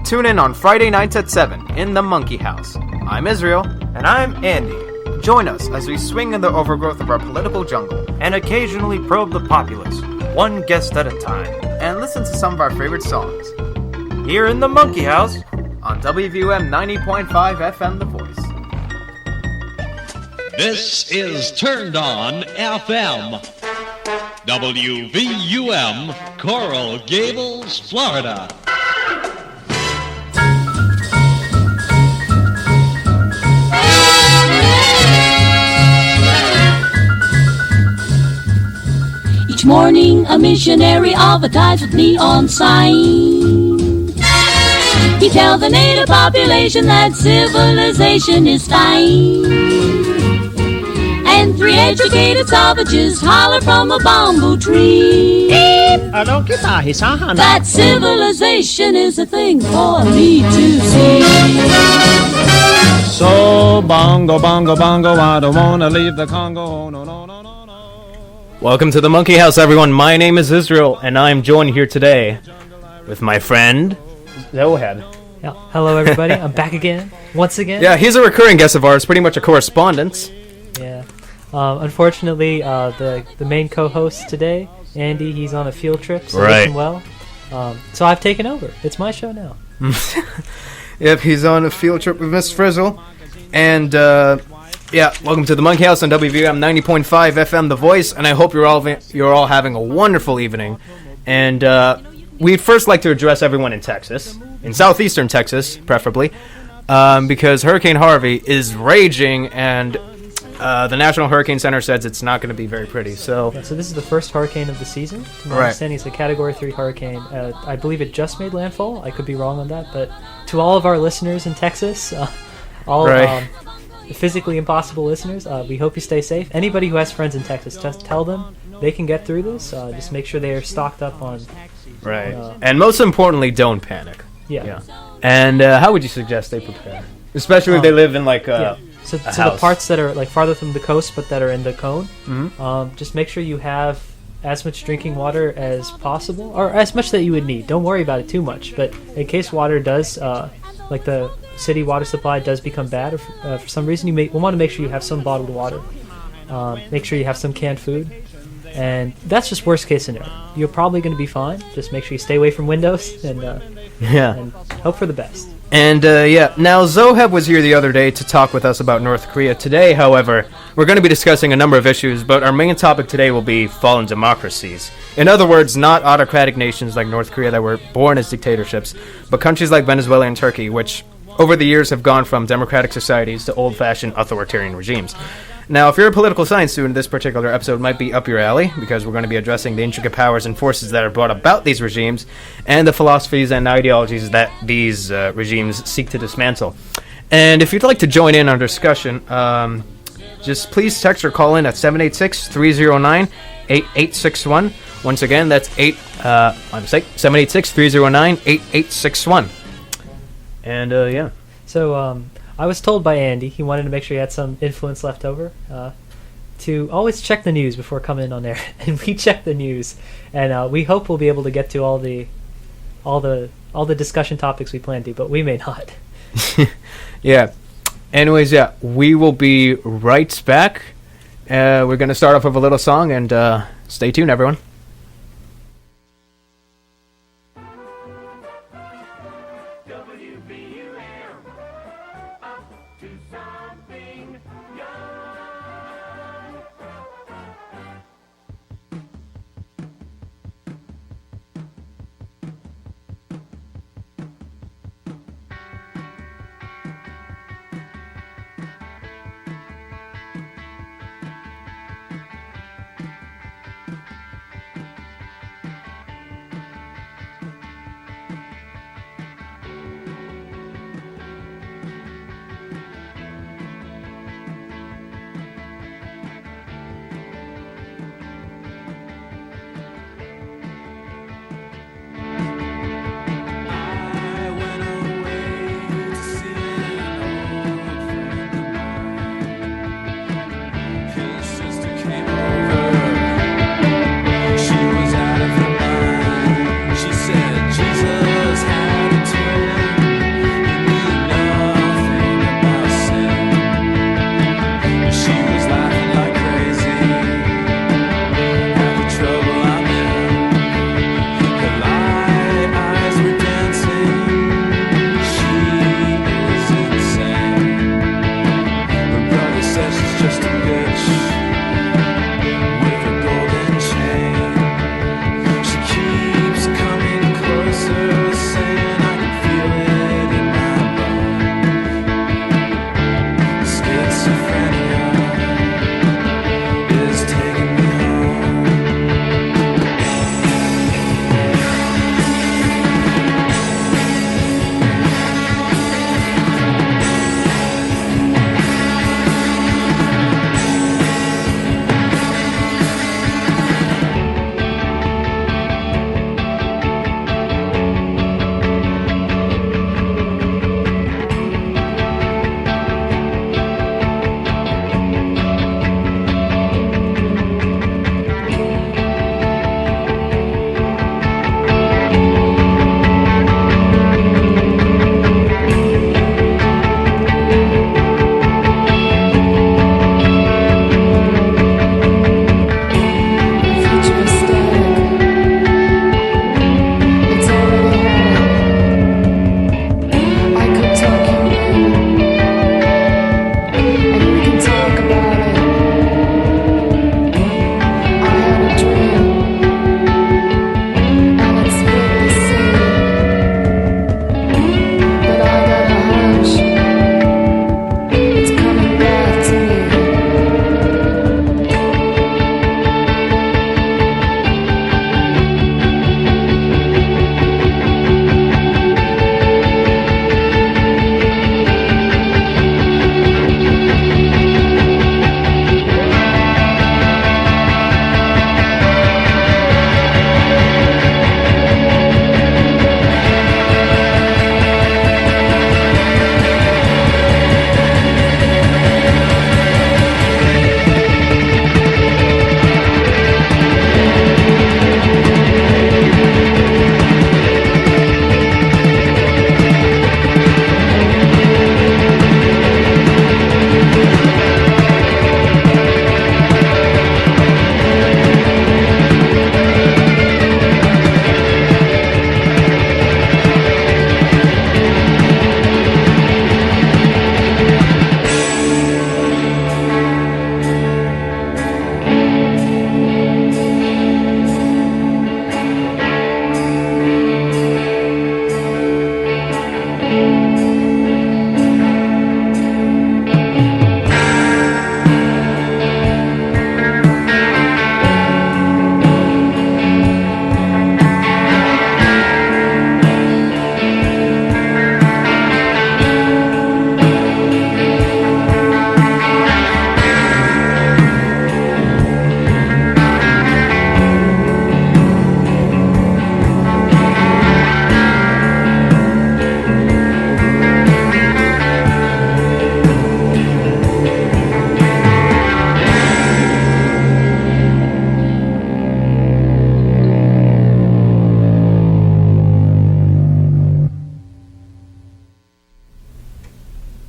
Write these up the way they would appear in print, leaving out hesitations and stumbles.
Tune in on Friday nights at 7 in the Monkey House. I'm Israel. And I'm Andy. Join us as we swing in the overgrowth of our political jungle And occasionally probe the populace, one guest at a time. and listen to some of our favorite songs Here in the Monkey House. on WVUM 90.5 FM The Voice. This is Turned On FM. WVUM, Coral Gables, Florida. Each morning a missionary advertised with neon sign. He tells the native population that civilization is fine. And three educated savages holler from a bamboo tree that civilization is a thing for me to see. So bongo, bongo, bongo, I don't wanna leave the Congo. Oh, no, no, no, no, no. Welcome to the Monkey House, everyone. My name is Israel, and I'm joined here today with my friend Zoheb. Yeah. Hello, everybody. I'm back again, once again. Yeah, he's a recurring guest of ours, pretty much a correspondence. Yeah. Unfortunately, the main co-host today, Andy, he's on a field trip, so Right. listen well. So I've taken over. It's my show now. Yep, he's on a field trip with Miss Frizzle. And, yeah, welcome to the Monkey House on WVM 90.5 FM The Voice, and I hope you're all having a wonderful evening. And we'd first like to address everyone in Texas, in southeastern Texas, preferably, because Hurricane Harvey is raging, and the National Hurricane Center says it's not going to be very pretty. So, Yeah, so this is the first hurricane of the season. To my Right. understanding, it's a Category 3 hurricane. I believe it just made landfall. I could be wrong on that, but to all of our listeners in Texas, all Right. physically impossible listeners, we hope you stay safe. Anybody who has friends in Texas, just tell them they can get through this. Just make sure they are stocked up on. right. And most importantly, don't panic. Yeah. Yeah. And how would you suggest they prepare? Especially if they live in, like, Yeah. So the house. parts that are like farther from the coast but that are in the cone, Mhm. just make sure you have as much drinking water as possible, or as much that you would need. Don't worry about it too much, but in case water does, like the city water supply does become bad, or for some reason, you want to make sure you have some bottled water. Make sure you have some canned food. And that's just worst case scenario. You're probably going to be fine. Just make sure you stay away from windows and Yeah. hope for the best. And, yeah, now Zoheb was here the other day to talk with us about North Korea. Today, however, we're going to be discussing a number of issues, but our main topic today will be fallen democracies. In other words, not autocratic nations like North Korea that were born as dictatorships, but countries like Venezuela and Turkey, which over the years have gone from democratic societies to old-fashioned authoritarian regimes. Now, if you're a political science student, this particular episode might be up your alley, because we're going to be addressing the intricate powers and forces that are brought about these regimes, and the philosophies and ideologies that these regimes seek to dismantle. And if you'd like to join in on our discussion, just please text or call in at 786-309-8861. Once again, that's 786-309-8861. And, yeah. So, I was told by Andy, he wanted to make sure he had some influence left over, to always check the news before coming on air. And we checked the news, and we hope we'll be able to get to all the discussion topics we plan to, but we may not. Yeah. Anyways, yeah, we will be right back. We're going to start off with a little song, and stay tuned, everyone.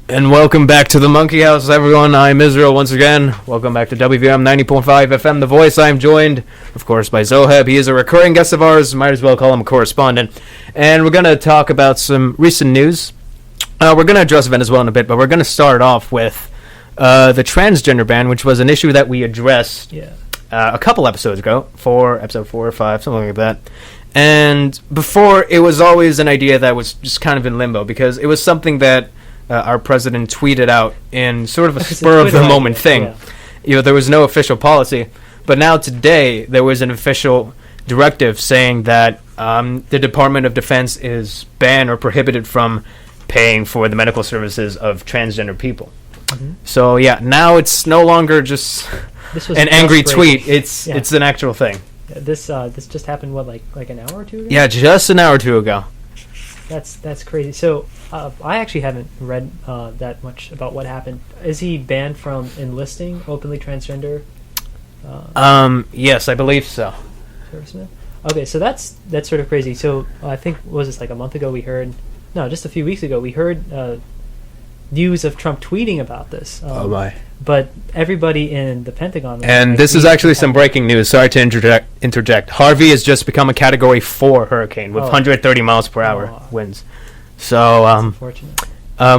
And welcome back to the Monkey House, everyone. I'm Israel once again. Welcome back to WVM 90.5 FM, The Voice. I'm joined, of course, by Zoheb. He is a recurring guest of ours. Might as well call him a correspondent. And we're going to talk about some recent news. We're going to address Venezuela in a bit, but we're going to start off with the transgender ban, which was an issue that we addressed a couple episodes ago, episode 4 or 5, something like that. And before, it was always an idea that was just kind of in limbo, because it was something that our president tweeted out in sort of a spur-of-the-moment thing. Yeah. You know, there was no official policy. But now today, there was an official directive saying that the Department of Defense is banned or prohibited from paying for the medical services of transgender people. Mm-hmm. So, yeah, now it's no longer just an angry tweet. It's an actual thing. Yeah, this just happened, what, like an hour or two ago? Yeah, just an hour or two ago. That's crazy. So I actually haven't read that much about what happened. Is he banned from enlisting openly transgender? Yes, I believe so. Servicemen? Okay, so that's sort of crazy. So I think, was this like a month ago just a few weeks ago, we heard news of Trump tweeting about this. Oh my. But everybody in the Pentagon... And this is actually some breaking news. Sorry to interject. Harvey has just become a Category 4 hurricane with 130 miles per hour winds. So, unfortunate.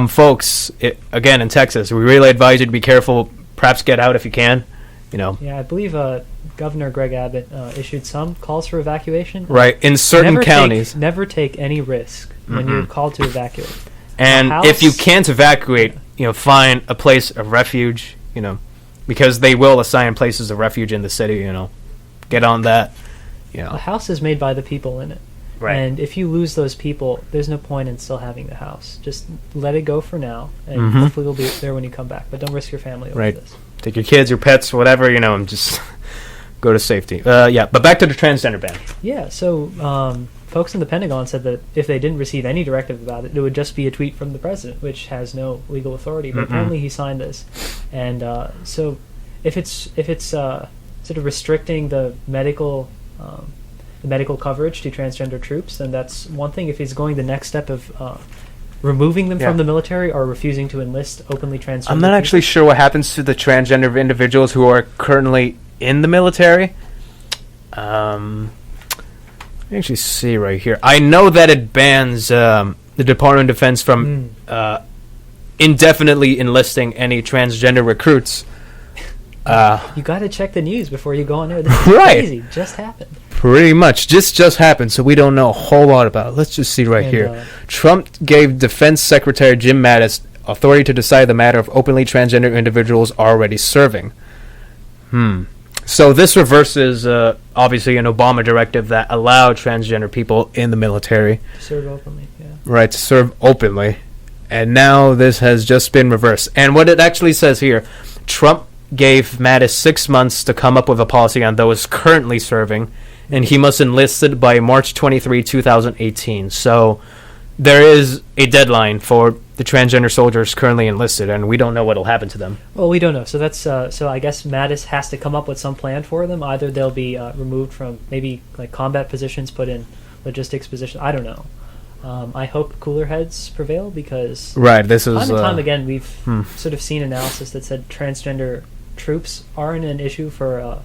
Folks, again, in Texas, we really advise you to be careful. Perhaps get out if you can. You know. Yeah, I believe Governor Greg Abbott issued some calls for evacuation. Right, in certain counties. Never take any risk when you're called to evacuate. And if you can't evacuate, find a place of refuge, because they will assign places of refuge in the city, get on that. A house is made by the people in it. Right. And if you lose those people, there's no point in still having the house. Just let it go for now, and hopefully we'll be there when you come back. But don't risk your family over this. Take your kids, your pets, whatever, and just go to safety. But back to the transgender ban. Yeah, so folks in the Pentagon said that if they didn't receive any directive about it, it would just be a tweet from the president, which has no legal authority. But apparently he signed this. And so if it's sort of restricting the medical coverage to transgender troops, then that's one thing. If he's going the next step of removing them from the military or refusing to enlist openly transgender I'm not actually sure what happens to the transgender individuals who are currently in the military. Let me actually see right here. I know that it bans the Department of Defense from indefinitely enlisting any transgender recruits. You got to check the news before you go on there. This is crazy. Just happened. Pretty much. Just happened, so we don't know a whole lot about it. Let's just see right here. Trump gave Defense Secretary Jim Mattis authority to decide the matter of openly transgender individuals already serving. So this reverses, obviously, an Obama directive that allowed transgender people in the military. To serve openly, yeah. Right, to serve openly. And now this has just been reversed. And what it actually says here, Trump gave Mattis 6 months to come up with a policy on those currently serving, and he must enlist it by March 23, 2018. So there is a deadline for the transgender soldiers currently enlisted, and we don't know what will happen to them. Well, we don't know. So that's so I guess Mattis has to come up with some plan for them. Either they'll be removed from maybe like combat positions, put in logistics positions. I don't know. I hope cooler heads prevail because this is time and time again we've sort of seen analysis that said transgender troops aren't an issue for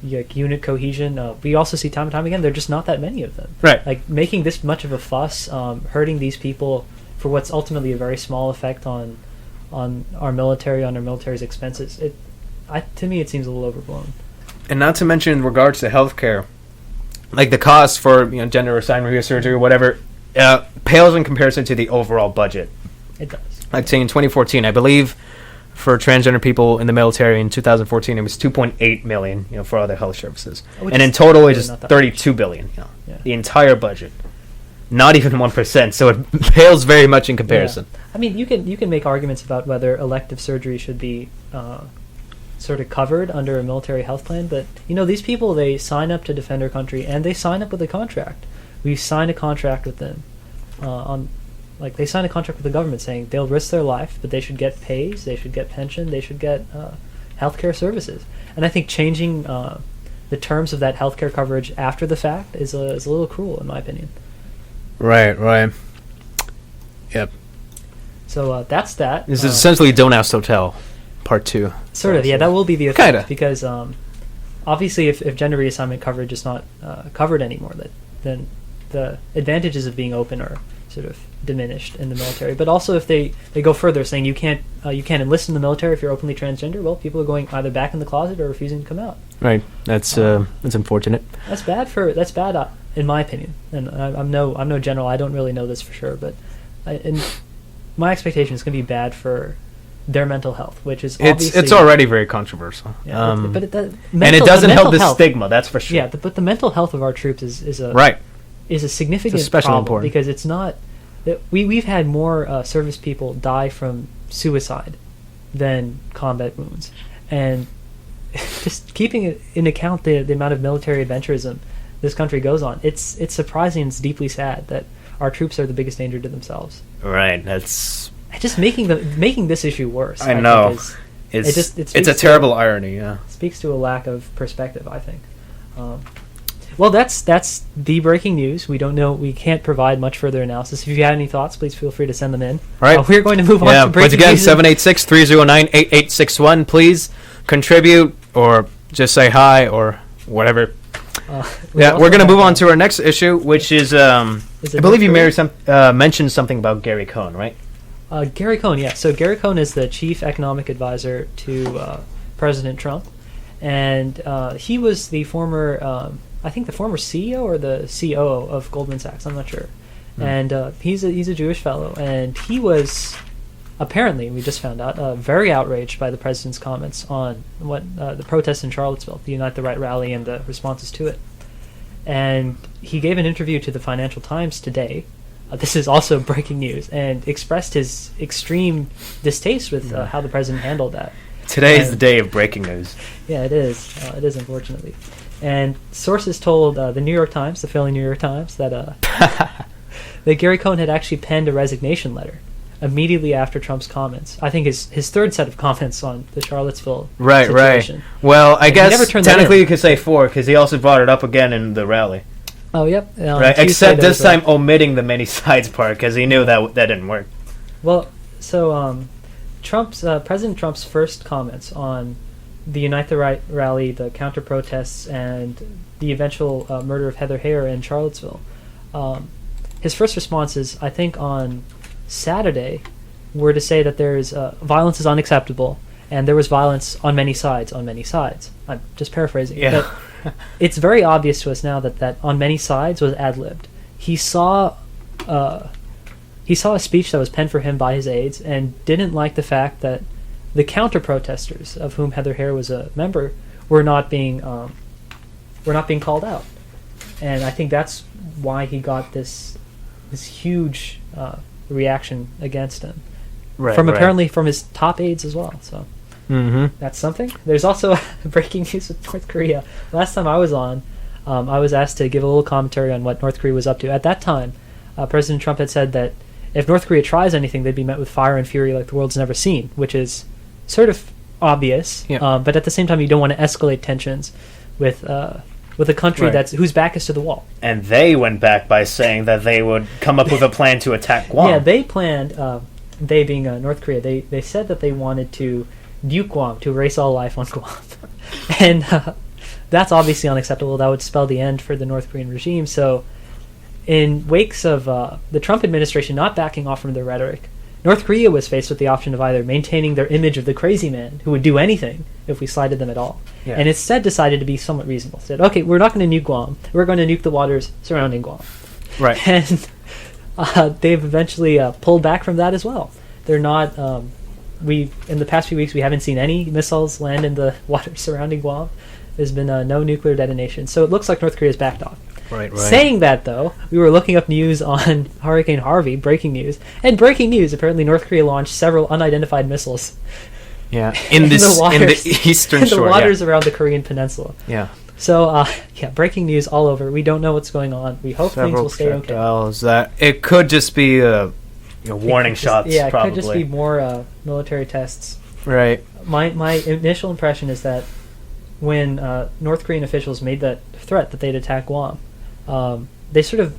unit cohesion. We also see time and time again there are just not that many of them. Right. Like making this much of a fuss, hurting these people for what's ultimately a very small effect on our military, on our military's expenses. To me, it seems a little overblown. And not to mention in regards to healthcare, like the cost for gender assignment surgery or whatever pales in comparison to the overall budget. It does. I'd say in 2014, I believe, for transgender people in the military in 2014, it was 2.8 million, for all their health services, Which and is in total, really it is not that 32 billion. Yeah. The entire budget, not even 1%. So it pales very much in comparison. Yeah. I mean, you can make arguments about whether elective surgery should be sort of covered under a military health plan, but these people, they sign up to defend our country, and they sign up with a contract. We sign a contract with them they sign a contract with the government saying they'll risk their life, but they should get pays, they should get pension, they should get healthcare services. And I think changing the terms of that healthcare coverage after the fact is a little cruel, in my opinion. Right. Yep. So that's that. This is essentially Don't Ask, Don't Tell, Part 2. Sort of, yeah, that will be the effect. Kinda. Because obviously if gender reassignment coverage is not covered anymore, then the advantages of being open are sort of diminished in the military. But also if they go further, saying you can't enlist in the military if you're openly transgender, well, people are going either back in the closet or refusing to come out. Right. That's unfortunate. That's bad in my opinion. And I'm no general. I don't really know this for sure, but my expectation is going to be bad for their mental health, which is obviously... It's already very controversial. Yeah, and it doesn't help the health, stigma, that's for sure. Yeah, but the mental health of our troops is a significant especially problem, important. because it's not... We've had more service people die from suicide than combat wounds. And just keeping in account the amount of military adventurism this country goes on, it's surprising and it's deeply sad that our troops are the biggest danger to themselves. Right, that's... Just making this issue worse. I know. It's a terrible irony, yeah. Speaks to a lack of perspective, I think. Well, that's the breaking news. We don't know. We can't provide much further analysis. If you have any thoughts, please feel free to send them in. All right. We're going to move on to breaking news. Once again, 786-309-8861. Please contribute or just say hi or whatever. We're going to move on to our next issue, which is I believe you mentioned something about Gary Cohn, right? Gary Cohn, yeah. So Gary Cohn is the chief economic advisor to President Trump, and he was the former, I think the former CEO or the COO of Goldman Sachs. I'm not sure. And he's a Jewish fellow, and he was apparently, we just found out, very outraged by the president's comments on what the protests in Charlottesville, the Unite the Right rally, and the responses to it. And he gave an interview to the Financial Times today. This is also breaking news, and expressed his extreme distaste with how the president handled that. Today is the day of breaking news. Yeah, it is. It is, unfortunately. And sources told the New York Times, the failing New York Times, that that Gary Cohn had actually penned a resignation letter immediately after Trump's comments. I think his third set of comments on the Charlottesville situation. Right. Well, I guess technically you could say 4, because he also brought it up again in the rally. Oh, yep. Right, except this time omitting the many sides part, because he knew that didn't work. Well, so President Trump's first comments on the Unite the Right rally, the counter-protests, and the eventual murder of Heather Heyer in Charlottesville, his first responses, I think on Saturday, were to say that there's violence is unacceptable, and there was violence on many sides, I'm just paraphrasing. Yeah. But it's very obvious to us now that on many sides was ad-libbed. He saw a speech that was penned for him by his aides and didn't like the fact that the counter-protesters, of whom Heather Heyer was a member, were not being called out. And I think that's why he got this huge reaction against him. Apparently from his top aides as well. So that's something. There's also breaking news with North Korea. Last time I was on, I was asked to give a little commentary on what North Korea was up to. At that time, President Trump had said that if North Korea tries anything, they'd be met with fire and fury like the world's never seen, which is sort of obvious. Yeah. But at the same time, you don't want to escalate tensions with a country whose back is to the wall. And they went back by saying that they would come up with a plan to attack Guam. Yeah, they planned, they being North Korea, they said that they wanted to nuke Guam, to erase all life on Guam. And that's obviously unacceptable. That would spell the end for the North Korean regime. So in wakes of the Trump administration not backing off from their rhetoric, North Korea was faced with the option of either maintaining their image of the crazy man who would do anything if we slighted them at all, and instead decided to be somewhat reasonable. Said, okay, we're not going to nuke Guam. We're going to nuke the waters surrounding Guam. Right. And they've eventually pulled back from that as well. They're not. In the past few weeks, we haven't seen any missiles land in the water surrounding Guam. There's been no nuclear detonation, so it looks like North Korea's backed off. Right. Saying that, though, we were looking up news on Hurricane Harvey, breaking news. And breaking news, apparently North Korea launched several unidentified missiles. Yeah, in the eastern shore. In the waters around the Korean peninsula. Yeah. So, breaking news all over. We don't know what's going on. We hope things will stay okay. That it could just be warning shots, yeah, it probably. could just be more military tests. Right. My initial impression is that when North Korean officials made that threat that they'd attack Guam, they sort of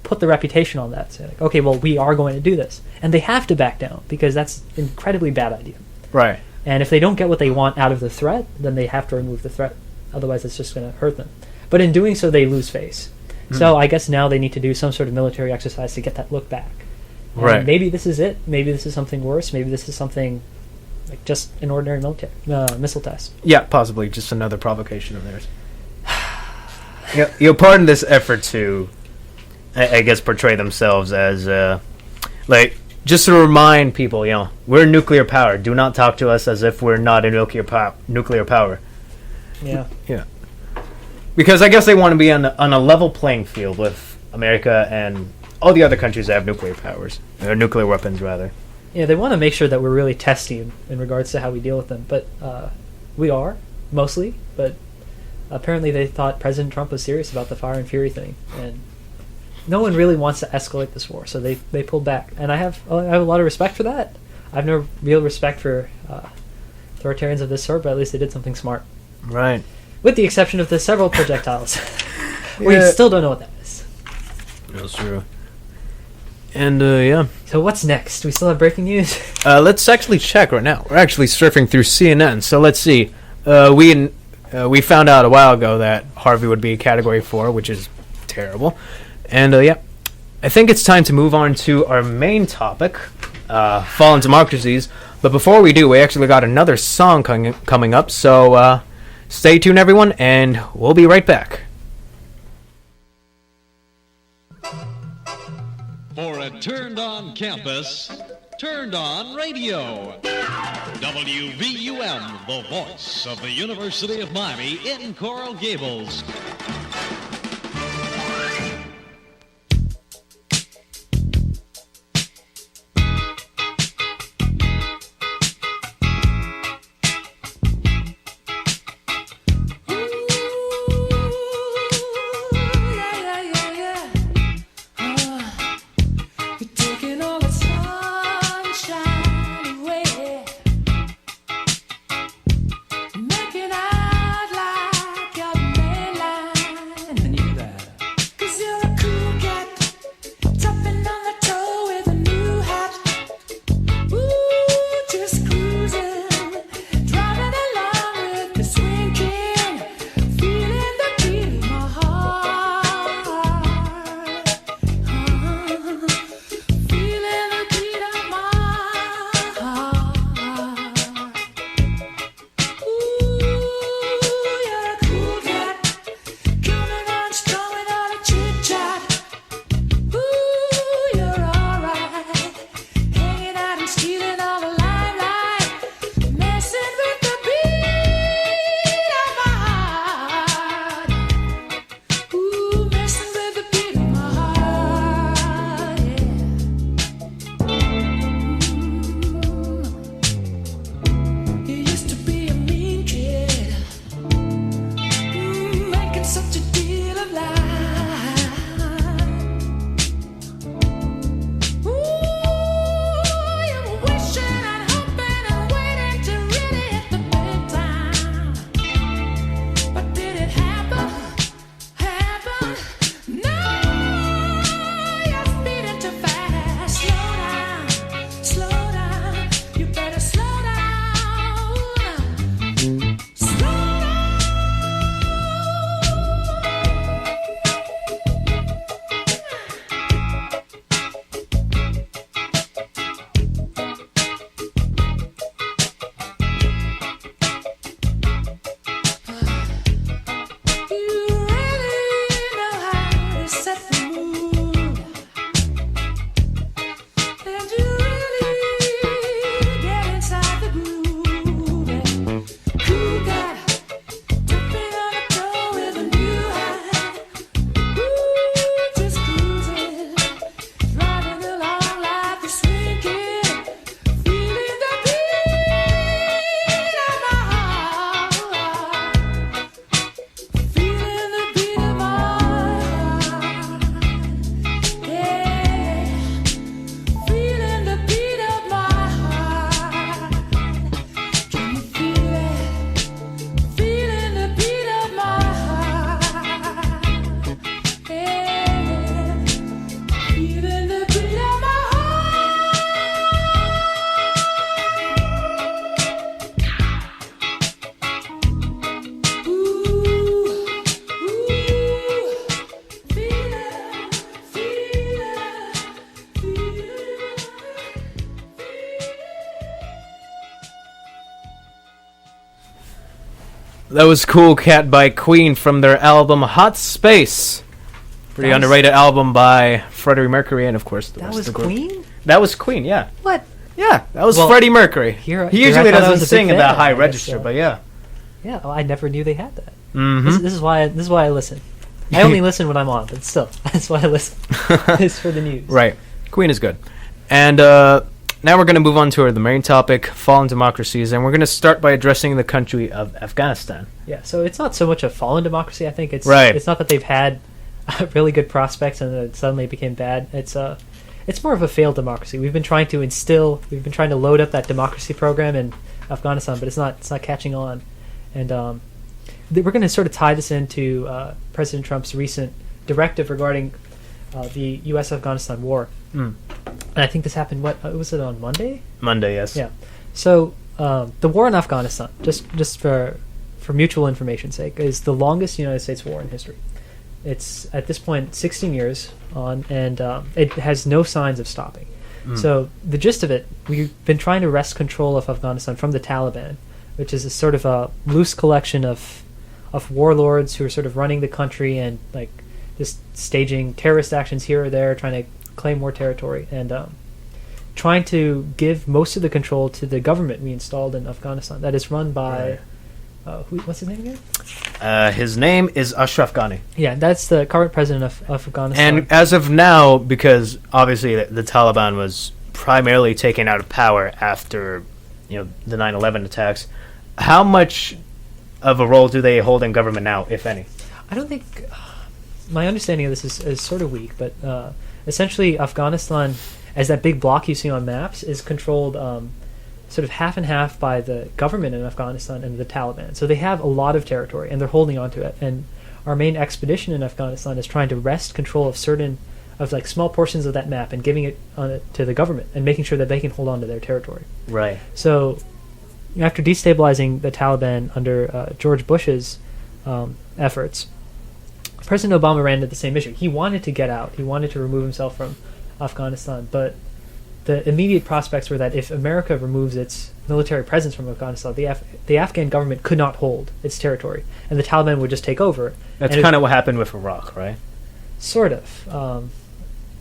put the reputation on that. Say, like, okay, well, we are going to do this. And they have to back down, because that's an incredibly bad idea. Right. And if they don't get what they want out of the threat, then they have to remove the threat. Otherwise, it's just going to hurt them. But in doing so, they lose face. So I guess now they need to do some sort of military exercise to get that look back. And right. maybe this is it. Maybe this is something worse. Maybe this is something like just an ordinary military missile test. Yeah, possibly just another provocation of theirs. Pardon this effort to, I guess, portray themselves as, just to remind people, we're nuclear power. Do not talk to us as if we're not a nuclear power. Yeah. Yeah. Because I guess they want to be on a level playing field with America and all the other countries that have nuclear powers, or nuclear weapons, rather. Yeah, they want to make sure that we're really testy in regards to how we deal with them. But we are, mostly. But apparently they thought President Trump was serious about the fire and fury thing. And no one really wants to escalate this war, so they pulled back. And I have a lot of respect for that. I have no real respect for authoritarians of this sort, but at least they did something smart. Right. With the exception of the several projectiles. We still don't know what that is. That's true. And, yeah. So what's next? We still have breaking news? Let's actually check right now. We're actually surfing through CNN, so let's see. We found out a while ago that Harvey would be a Category 4, which is terrible. And, I think it's time to move on to our main topic, fallen democracies. But before we do, we actually got another song coming up, so stay tuned, everyone, and we'll be right back. For a turned-on campus, turned-on radio. WVUM, the voice of the University of Miami in Coral Gables. Making out like a mainline. That was Cool Cat by Queen from their album Hot Space. Pretty underrated album by Freddie Mercury and, of course, the That rest was of the group. Queen? That was Queen, yeah. What? Yeah, that was Well, Freddie Mercury. He I usually thought I doesn't was a big sing in that fan, high I guess, register, so. but yeah. Yeah, well, I never knew they had that. Mm-hmm. This is why I listen. I only listen when I'm on, but still, that's why I listen. It's for the news. Right. Queen is good. And now we're going to move on to the main topic, fallen democracies, and we're going to start by addressing the country of Afghanistan. Yeah, so it's not so much a fallen democracy. I think it's Right. It's not that they've had really good prospects and then it suddenly became bad. It's more of a failed democracy. We've been trying to load up that democracy program in Afghanistan, but it's not catching on. And we're going to sort of tie this into President Trump's recent directive regarding the U.S.-Afghanistan war. Mm. And I think this happened. What was it on Monday? Monday, yes. Yeah. So the war in Afghanistan, just for mutual information's sake, is the longest United States war in history. It's at this point 16 years on, and it has no signs of stopping. So the gist of it, we've been trying to wrest control of Afghanistan from the Taliban, which is a sort of a loose collection of warlords who are sort of running the country and like just staging terrorist actions here or there, trying to claim more territory, and trying to give most of the control to the government we installed in Afghanistan that is run by what's his name again? His name is Ashraf Ghani. Yeah, that's the current president of Afghanistan. And as of now, because obviously the Taliban was primarily taken out of power after the 9/11 attacks, how much of a role do they hold in government now, if any? I don't think my understanding of this is sort of weak, but essentially Afghanistan, as that big block you see on maps, is controlled sort of half and half by the government in Afghanistan and the Taliban. So they have a lot of territory and they're holding on to it. And our main expedition in Afghanistan is trying to wrest control of like small portions of that map and giving it to the government and making sure that they can hold on to their territory. Right. So after destabilizing the Taliban under George Bush's efforts, President Obama ran into the same issue. He wanted to get out. He wanted to remove himself from Afghanistan, but the immediate prospects were that if America removes its military presence from Afghanistan, the Afghan government could not hold its territory, and the Taliban would just take over. That's kind of what happened with Iraq, right? Sort of.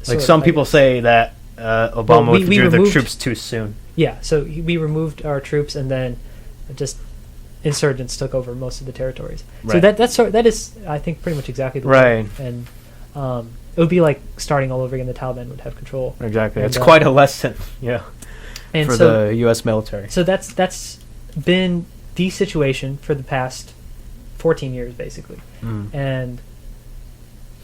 Some people say that Obama withdrew the troops too soon. Yeah, so we removed our troops, and then just insurgents took over most of the territories. Right. So that is, I think, pretty much exactly the right. way. And it would be like starting all over again. The Taliban would have control. Exactly. It's quite a lesson, and for the U.S. military. So that's been the situation for the past 14 years, basically. And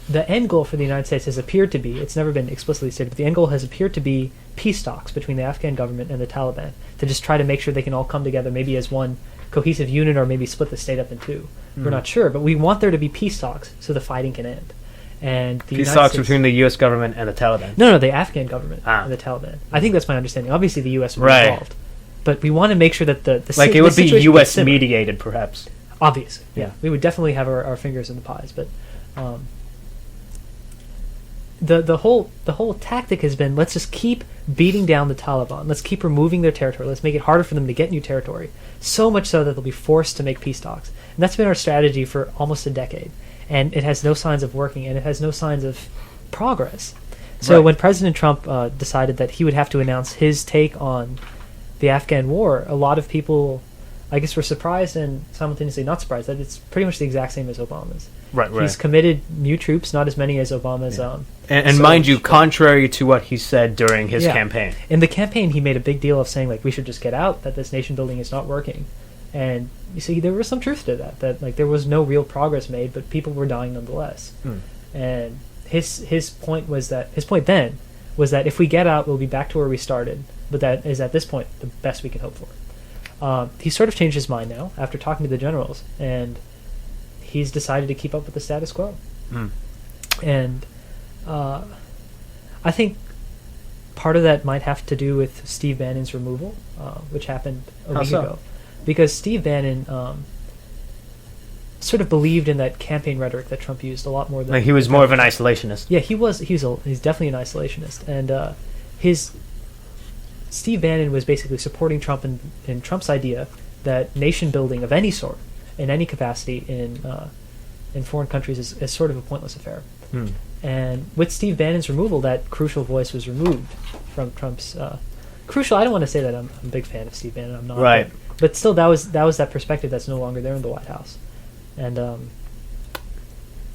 the end goal for the United States has appeared to be, it's never been explicitly stated, but the end goal has appeared to be peace talks between the Afghan government and the Taliban to just try to make sure they can all come together, maybe as one cohesive unit, or maybe split the state up in two. We're not sure, but we want there to be peace talks so the fighting can end. And the peace talks between the U.S. government and the Taliban. No, the Afghan government and the Taliban. I think that's my understanding. Obviously, the U.S. would be involved, but we want to make sure that the it would be U.S. mediated, perhaps. Obviously, yeah, we would definitely have our fingers in the pies, but the whole tactic has been, let's just keep beating down the Taliban. Let's keep removing their territory. Let's make it harder for them to get new territory. So much so that they'll be forced to make peace talks. And that's been our strategy for almost a decade. And it has no signs of working, and it has no signs of progress. So when President Trump decided that he would have to announce his take on the Afghan war, a lot of people, I guess, were surprised and simultaneously not surprised that it's pretty much the exact same as Obama's. Right. He's committed new troops, not as many as Obama's. And mind you, contrary to what he said during his campaign. In the campaign, he made a big deal of saying, like, we should just get out, that this nation building is not working. And you see, there was some truth to that like there was no real progress made, but people were dying nonetheless. And his point then was that if we get out, we'll be back to where we started. But that is, at this point, the best we can hope for. He's sort of changed his mind now after talking to the generals, and he's decided to keep up with the status quo. And I think part of that might have to do with Steve Bannon's removal, which happened a week ago. Because Steve Bannon sort of believed in that campaign rhetoric that Trump used a lot more than... Like he was more of an isolationist. Yeah, he's definitely an isolationist. And Steve Bannon was basically supporting Trump in Trump's idea that nation building of any sort in any capacity in foreign countries is sort of a pointless affair. And with Steve Bannon's removal, that crucial voice was removed from Trump's. Crucial. I don't want to say that I'm a big fan of Steve Bannon. I'm not. Right. But still, that was that perspective that's no longer there in the White House. And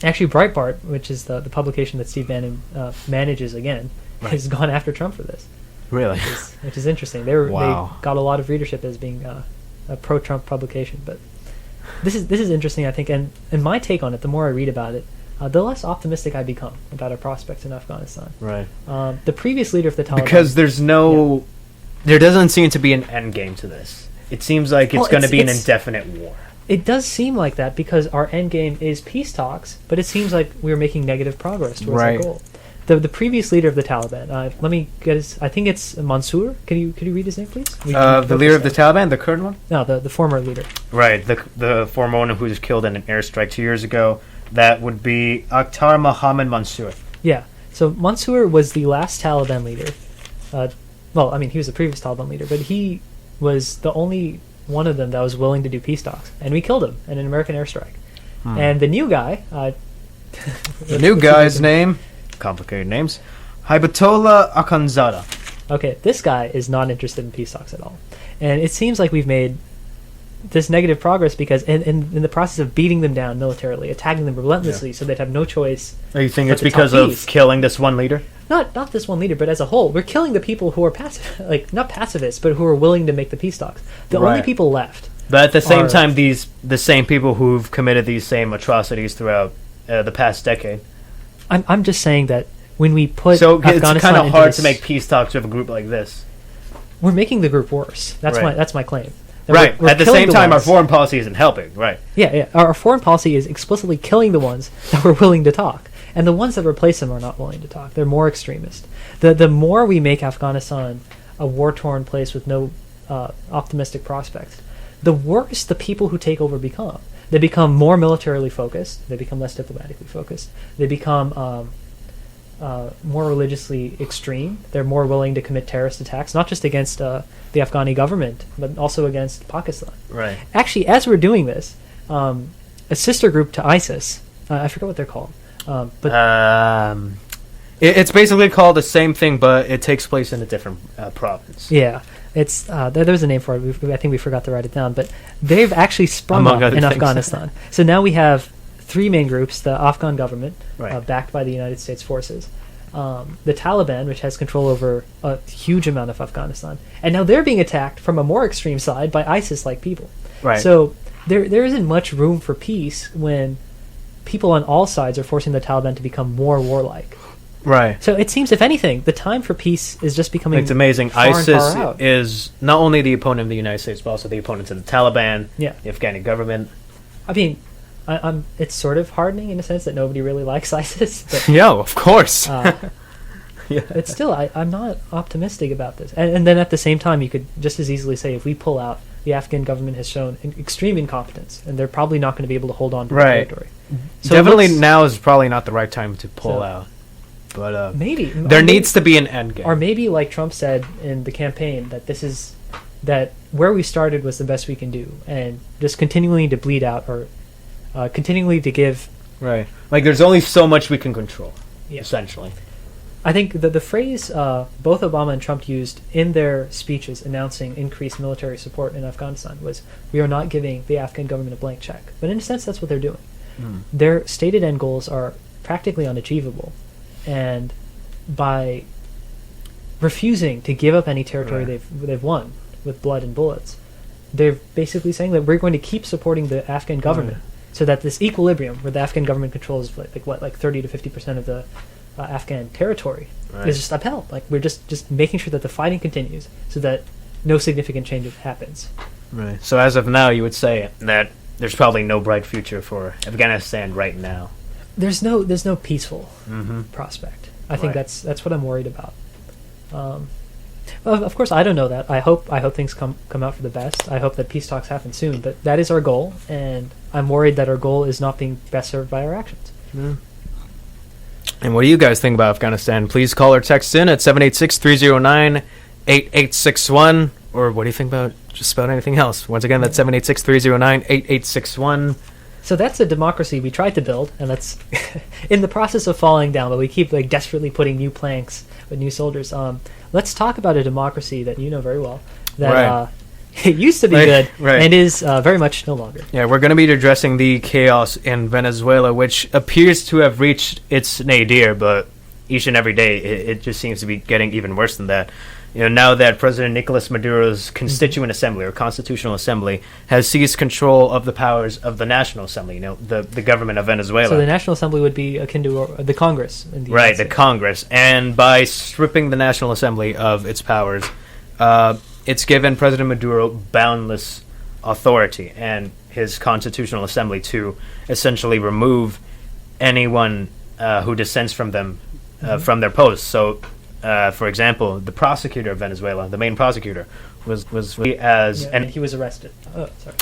actually, Breitbart, which is the publication that Steve Bannon manages again, has gone after Trump for this. Really? Which is interesting. They got a lot of readership as being a pro-Trump publication. But this is interesting, I think. And my take on it, the more I read about it, the less optimistic I become about our prospects in Afghanistan. Right. The previous leader of the Taliban... Because there doesn't seem to be an end game to this. It seems like it's going to be an indefinite war. It does seem like that because our end game is peace talks, but it seems like we're making negative progress towards that goal. The previous leader of the Taliban, let me get his... I think it's Mansour. Could you read his name, please? The leader of the Taliban, the current one? No, the former leader. Right, the former one who was killed in an airstrike 2 years ago. That would be Akhtar Mohammed Mansour. Yeah, so Mansour was the last Taliban leader. Well, I mean, he was the previous Taliban leader, but he was the only one of them that was willing to do peace talks. And we killed him in an American airstrike. And the new guy... the new guy's name... Complicated names. Hibatullah Akhundzada. Okay, this guy is not interested in peace talks at all. And it seems like we've made this negative progress because in the process of beating them down militarily, attacking them relentlessly so they'd have no choice... Oh, you think it's because of killing this one leader? Not this one leader, but as a whole. We're killing the people who are passive, not pacifists, but who are willing to make the peace talks. The only people left... But at the same time, the same people who've committed these same atrocities throughout the past decade. I'm just saying that when we put so Afghanistan it's kind of hard to this, make peace talks with a group like this. We're making the group worse. That's my claim. That Right. We're at the same time, our foreign policy isn't helping. Right. Yeah. Our foreign policy is explicitly killing the ones that were willing to talk, and the ones that replace them are not willing to talk. They're more extremist. The more we make Afghanistan a war-torn place with no optimistic prospects, the worse the people who take over become. They become more militarily focused. They become less diplomatically focused. They become more religiously extreme. They're more willing to commit terrorist attacks, not just against the Afghani government, but also against Pakistan. Right. Actually, as we're doing this, a sister group to ISIS, I forget what they're called, but it's basically called the same thing, but it takes place in a different province. Yeah. It's there's a name for it. I think we forgot to write it down, but they've actually sprung up in Afghanistan. So now we have three main groups: the Afghan government, backed by the United States forces, the Taliban, which has control over a huge amount of Afghanistan, and now they're being attacked from a more extreme side by ISIS-like people. Right. So there isn't much room for peace when people on all sides are forcing the Taliban to become more warlike. Right. So it seems, if anything, the time for peace is just becoming. It's amazing. Far ISIS and far out. is not only the opponent of the United States, but also the opponent of the Taliban, the Afghani government. I mean, it's sort of hardening in a sense that nobody really likes ISIS. But, yeah, of course. But still, I'm not optimistic about this. And then at the same time, you could just as easily say if we pull out, the Afghan government has shown extreme incompetence, and they're probably not going to be able to hold on to the territory. So definitely now is probably not the right time to pull out. But maybe there needs to be an end game. Or maybe, like Trump said in the campaign, that where we started was the best we can do, and just continuing to bleed out or continually to give. Right. Like there's only so much we can control, essentially. I think the phrase both Obama and Trump used in their speeches announcing increased military support in Afghanistan was, "We are not giving the Afghan government a blank check." But in a sense, that's what they're doing. Their stated end goals are practically unachievable. And by refusing to give up any territory they've won with blood and bullets, they're basically saying that we're going to keep supporting the Afghan government so that this equilibrium where the Afghan government controls like 30 to 50% of the Afghan territory is just upheld. Like we're just making sure that the fighting continues so that no significant change happens. Right. So as of now, you would say that there's probably no bright future for Afghanistan right now. There's no peaceful prospect. I think that's what I'm worried about. Well, of course, I don't know that. I hope things come out for the best. I hope that peace talks happen soon. But that is our goal, and I'm worried that our goal is not being best served by our actions. And what do you guys think about Afghanistan? Please call or text in at 786-309-8861. Or what do you think about just about anything else? Once again, that's 786-309-8861. So that's a democracy we tried to build, and that's in the process of falling down, but we keep like desperately putting new planks with new soldiers. Let's talk about a democracy that you know very well, that Right. it used to be good right. and is very much no longer. Yeah, we're going to be addressing the chaos in Venezuela, which appears to have reached its nadir, but each and every day it just seems to be getting even worse than that. You know, now that President Nicolas Maduro's Constituent Assembly or Constitutional Assembly has seized control of the powers of the National Assembly, you know, the government of Venezuela. So the National Assembly would be akin to the Congress. In the Right, United the States. Congress. And by stripping the National Assembly of its powers, it's given President Maduro boundless authority and his Constitutional Assembly to essentially remove anyone who dissents from them from their posts. So, for example, the prosecutor of Venezuela, the main prosecutor, was as Yeah, and he was arrested. Oh, sorry.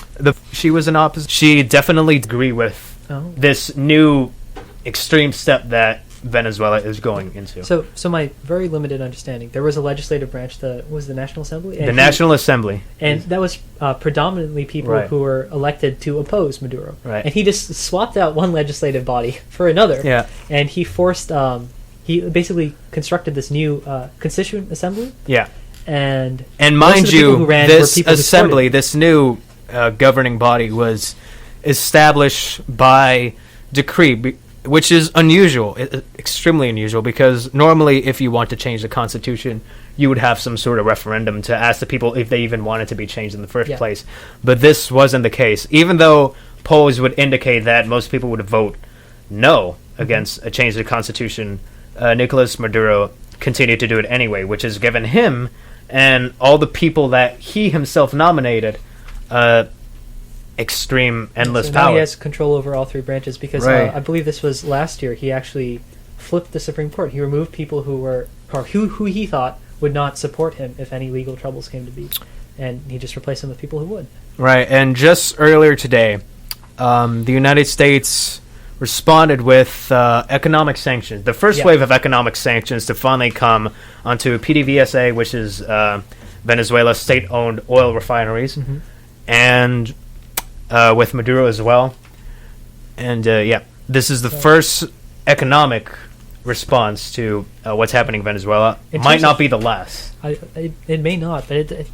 she was an opposite. She definitely agree with this new extreme step that Venezuela is going into. So my very limited understanding, there was a legislative branch that was the National Assembly. And The National Assembly. And that was predominantly people Right. who were elected to oppose Maduro. Right. And he just swapped out one legislative body for another. Yeah. And he forced, he basically constructed this new Constituent Assembly. Yeah. And And most of mind the people who you, ran this were people who assembly, supported this new governing body was established by decree, which is unusual, extremely unusual, because normally if you want to change the constitution, you would have some sort of referendum to ask the people if they even wanted to be changed in the first Yeah. place. But this wasn't the case. Even though polls would indicate that most people would vote no against a change to the constitution, Nicolas Maduro continued to do it anyway, which has given him and all the people that he himself nominated extreme, endless so now power. he has control over all three branches because Right. I believe this was last year. He actually flipped the Supreme Court. He removed people who were or who he thought would not support him if any legal troubles came to be, and he just replaced them with people who would. Right, and just earlier today, the United States responded with economic sanctions. The first Yeah. wave of economic sanctions to finally come onto PDVSA, which is Venezuela's state-owned oil refineries, and with Maduro as well. And yeah, this is the first economic response to what's happening in Venezuela. In Might terms not of- be the last. It may not, but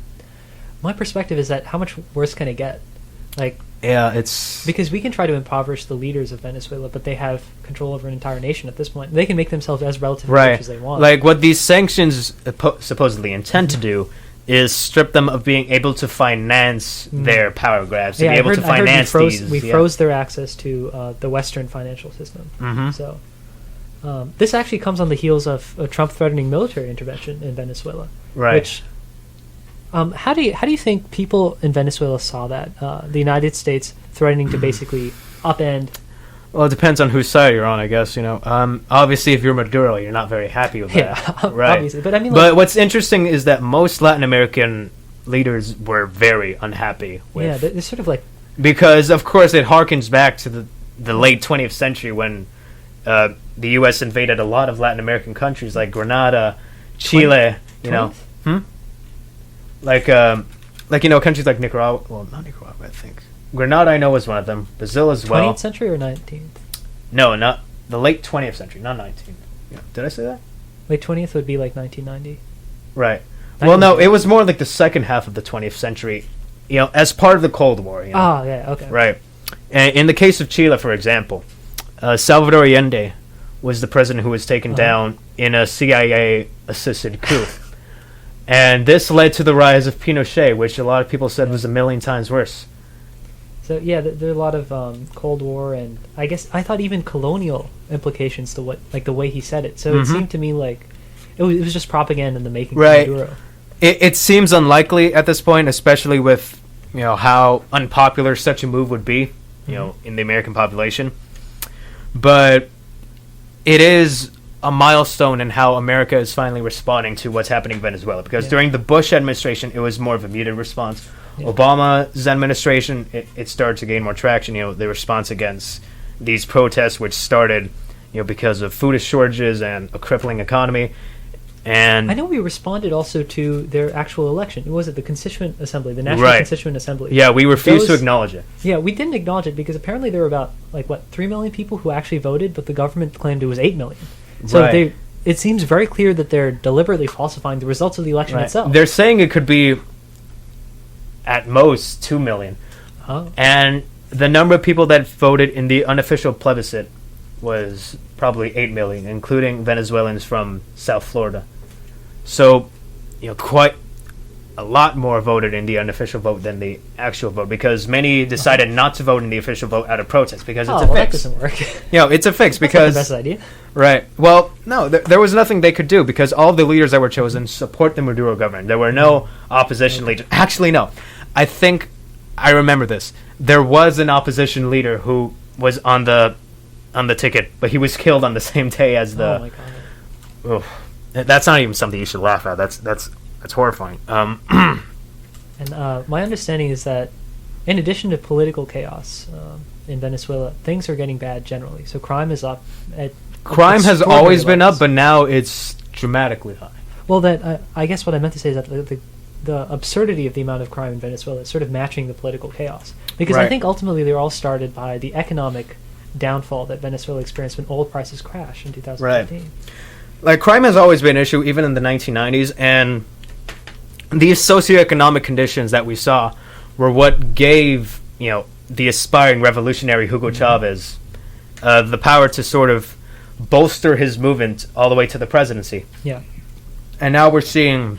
my perspective is that how much worse can it get? Like, Yeah, it's because we can try to impoverish the leaders of Venezuela, but they have control over an entire nation at this point. They can make themselves as relatively rich right. as they want. Like what these sanctions supposedly intend to do is strip them of being able to finance their power grabs, to be able to finance we these. froze their access to the Western financial system. So this actually comes on the heels of Trump threatening military intervention in Venezuela. Right. Which, how do you think people in Venezuela saw that? The United States threatening to basically upend. Well, it depends on whose side you're on, I guess. You know, obviously, if you're Maduro, you're not very happy with Yeah, that, right? obviously. But I mean, but what's interesting is that most Latin American leaders were very unhappy with, yeah, they're sort of like because of course it harkens back to the late 20th century when the U.S. invaded a lot of Latin American countries like Grenada, Chile, you know, 20th? like you know, countries like Nicaragua. Well, not Nicaragua, I think. Grenada, I know, was one of them. Brazil as well. 20th century or 19th? No, not the late 20th century, not 19th. Yeah. Did I say that? Late 20th would be like 1990. Right. Well, no, it was more like the second half of the 20th century, you know, as part of the Cold War. You know? Ah, yeah, okay. Right. And in the case of Chile, for example, Salvador Allende was the president who was taken down in a CIA-assisted coup. And this led to the rise of Pinochet, which a lot of people said was a million times worse. So yeah, there are a lot of Cold War and I guess I thought even colonial implications to what like the way he said it. So it seemed to me like it was just propaganda in the making. Right. Of Maduro. It seems unlikely at this point, especially with how unpopular such a move would be, in the American population. But it is a milestone in how America is finally responding to what's happening in Venezuela. Because during the Bush administration, it was more of a muted response. Yeah. Obama's administration, it started to gain more traction. The response against these protests, which started, because of food shortages and a crippling economy. And I know we responded also to their actual election. Was it the Constituent Assembly, the National Right. Constituent Assembly? yeah, we refused to Those- acknowledge it. Yeah, we didn't acknowledge it because apparently there were about 3 million people who actually voted, but the government claimed it was 8 million. So Right. it seems very clear that they're deliberately falsifying the results of the election Right. itself. They're saying it could be at most 2 million. Oh. And the number of people that voted in the unofficial plebiscite was probably 8 million, including Venezuelans from South Florida. So, quite a lot more voted in the unofficial vote than the actual vote, because many decided not to vote in the official vote out of protest because it's a That fix. doesn't work. It's a fix That's not because the best idea. right. Well, no, there was nothing they could do because all of the leaders that were chosen support the Maduro government. There were no opposition leaders. Actually, no. I think I remember this. There was an opposition leader who was on the ticket, but he was killed on the same day as the. Oh my god. Oof. That's not even something you should laugh at. That's horrifying. And my understanding is that, in addition to political chaos in Venezuela, things are getting bad generally. So crime is up. Crime has always been up, but now it's dramatically high. Well, I guess what I meant to say is that the absurdity of the amount of crime in Venezuela is sort of matching the political chaos. Because I Right. think ultimately they were all started by the economic downfall that Venezuela experienced when oil prices crashed in 2015. Like, crime has always been an issue, even in the 1990s, and these socioeconomic conditions that we saw were what gave, the aspiring revolutionary Hugo Chavez the power to sort of bolster his movement all the way to the presidency. Yeah. And now we're seeing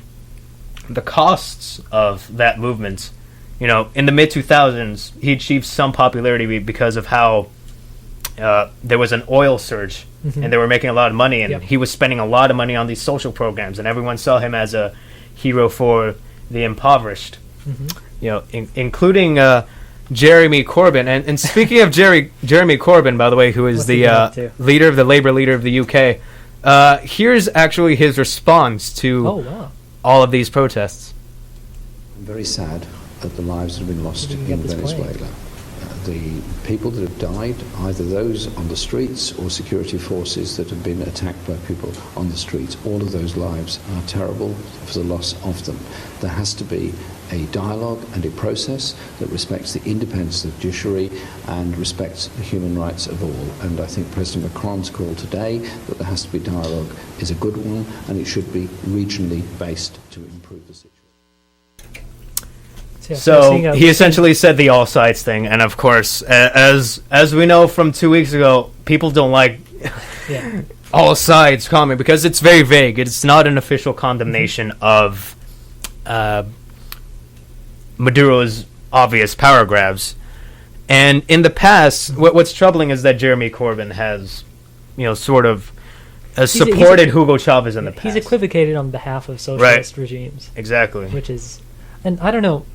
the costs of that movement. In the mid-2000s, he achieved some popularity because of how there was an oil surge, and they were making a lot of money, and Yep. he was spending a lot of money on these social programs, and everyone saw him as a hero for the impoverished, including Jeremy Corbyn. And speaking of Jeremy Corbyn, by the way, who is What's he been up the to? leader of the Labour leader of the UK, here's actually his response to Oh, wow. all of these protests. I'm very sad that the lives have been lost Did you in get this Venezuela. The people that have died, either those on the streets or security forces that have been attacked by people on the streets, all of those lives are terrible for the loss of them. There has to be a dialogue and a process that respects the independence of the judiciary and respects the human rights of all. And I think President Macron's call today that there has to be dialogue is a good one, and it should be regionally based to improve the situation. Yeah, So he essentially said the all sides thing, and of course, as we know from 2 weeks ago, people don't like yeah. all sides comment because it's very vague. It's not an official condemnation of Maduro's obvious power grabs. And in the past, what's troubling is that Jeremy Corbyn has, sort of supported Hugo Chavez in the past. He's equivocated on behalf of socialist regimes. Exactly. Which is, and I don't know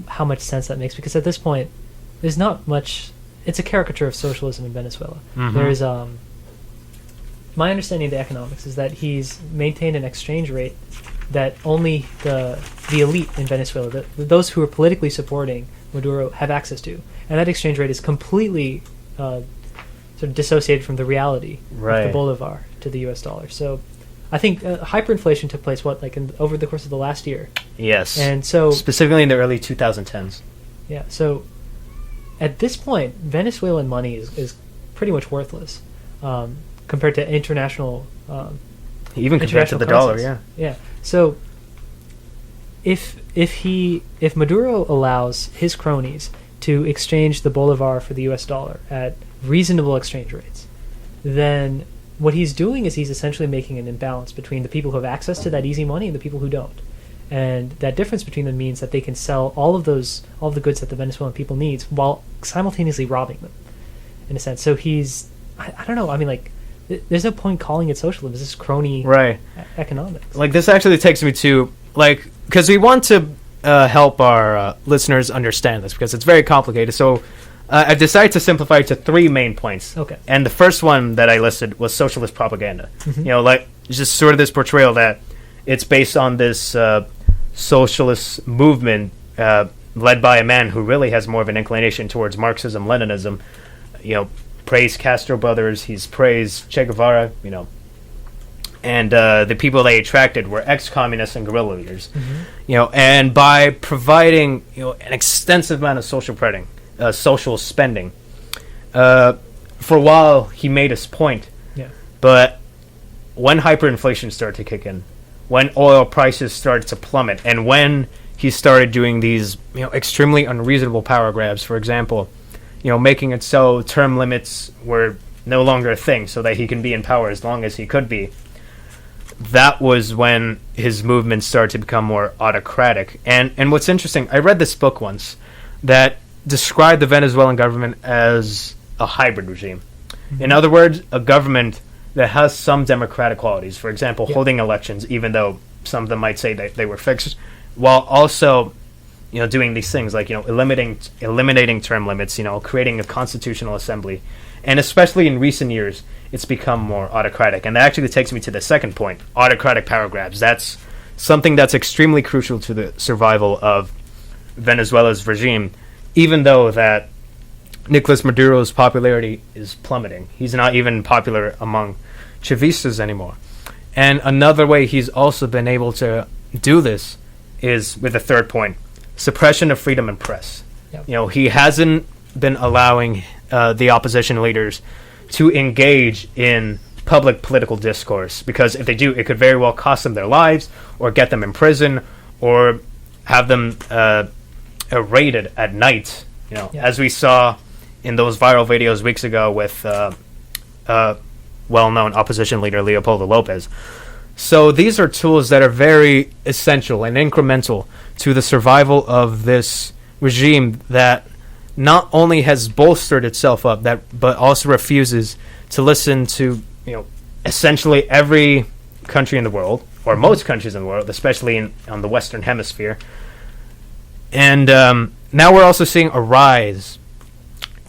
how much sense that makes, because at this point there's not much. It's a caricature of socialism in Venezuela. There's my understanding of the economics is that he's maintained an exchange rate that only the elite in Venezuela, those who are politically supporting Maduro, have access to, and that exchange rate is completely sort of dissociated from the reality of the bolivar to the U.S. dollar. So I think hyperinflation took place over the course of the last year. Yes. And so specifically in the early 2010s. Yeah. So at this point, Venezuelan money is pretty much worthless compared to international. Even compared to the dollar, yeah. Yeah. So if Maduro allows his cronies to exchange the bolivar for the U.S. dollar at reasonable exchange rates, then what he's doing is he's essentially making an imbalance between the people who have access to that easy money and the people who don't. And that difference between them means that they can sell all of the goods that the Venezuelan people needs while simultaneously robbing them, in a sense. So I don't know. I mean, there's no point calling it socialism. This is crony economics. This actually takes me to, because we want to help our listeners understand this, because it's very complicated. So I decided to simplify it to 3 main points. Okay. And the first one that I listed was socialist propaganda. Just sort of this portrayal that it's based on this socialist movement led by a man who really has more of an inclination towards Marxism, Leninism. Praised Castro brothers, he's praised Che Guevara, and the people they attracted were ex-communists and guerrilla leaders. And by providing an extensive amount of social spending, for a while he made his point. But when hyperinflation started to kick in, when oil prices started to plummet, and when he started doing these extremely unreasonable power grabs, for example, making it so term limits were no longer a thing, so that he can be in power as long as he could be. That was when his movement started to become more autocratic. And what's interesting, I read this book once that described the Venezuelan government as a hybrid regime. In other words, a government that has some democratic qualities, for example, holding elections, even though some of them might say that they were fixed, while also doing these things like eliminating term limits, creating a constitutional assembly. And especially in recent years, it's become more autocratic. And that actually takes me to the second point, autocratic power grabs. That's something that's extremely crucial to the survival of Venezuela's regime, even though that Nicolas Maduro's popularity is plummeting. He's not even popular among Chavistas anymore. And another way he's also been able to do this is with the third point, suppression of freedom of press. He hasn't been allowing the opposition leaders to engage in public political discourse, because if they do, it could very well cost them their lives, or get them in prison, or have them raided at night, as we saw in those viral videos weeks ago with well-known opposition leader Leopoldo Lopez. So these are tools that are very essential and incremental to the survival of this regime that not only has bolstered itself up, but also refuses to listen to essentially every country in the world, or most countries in the world, especially on the Western Hemisphere. And now we're also seeing a rise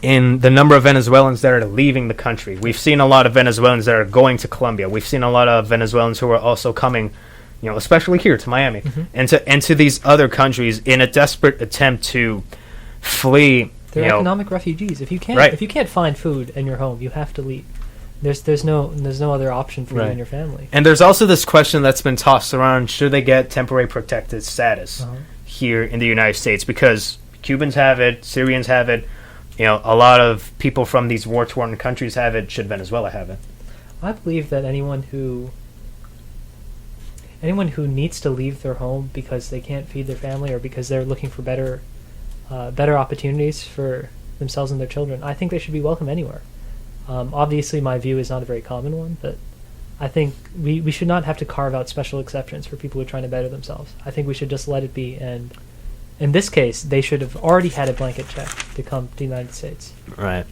in the number of Venezuelans that are leaving the country. We've seen a lot of Venezuelans that are going to Colombia. We've seen a lot of Venezuelans who are also coming, especially here to Miami, and to these other countries in a desperate attempt to flee. They're economic refugees. If you can't find food in your home, you have to leave. There's no other option for you and your family. And there's also this question that's been tossed around: should they get temporary protected status here in the United States? Because Cubans have it, Syrians have it. A lot of people from these war-torn countries have it. Should Venezuela have it? I believe that anyone who needs to leave their home because they can't feed their family, or because they're looking for better opportunities for themselves and their children, I think they should be welcome anywhere. Obviously, my view is not a very common one, but I think we should not have to carve out special exceptions for people who are trying to better themselves. I think we should just let it be, and in this case, they should have already had a blanket check to come to the United States. Right.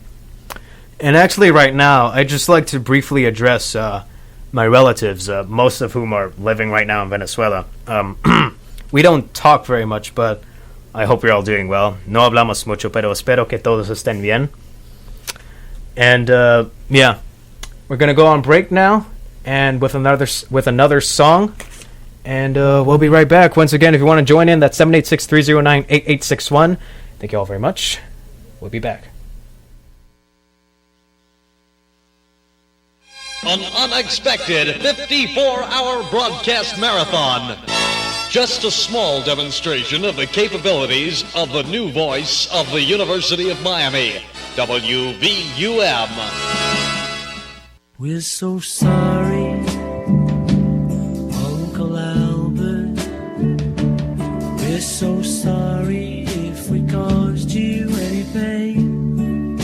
And actually, right now, I'd just like to briefly address my relatives, most of whom are living right now in Venezuela. We don't talk very much, but I hope you're all doing well. No hablamos mucho, pero espero que todos estén bien. And we're gonna go on break now, and with another song, and we'll be right back. Once again, if you want to join in, that's 786-309-8861. Thank you all very much. We'll be back. An unexpected 54-hour broadcast marathon. Just a small demonstration of the capabilities of the new voice of the University of Miami, WVUM. We're so sorry, Uncle Albert. We're so sorry if we caused you any pain.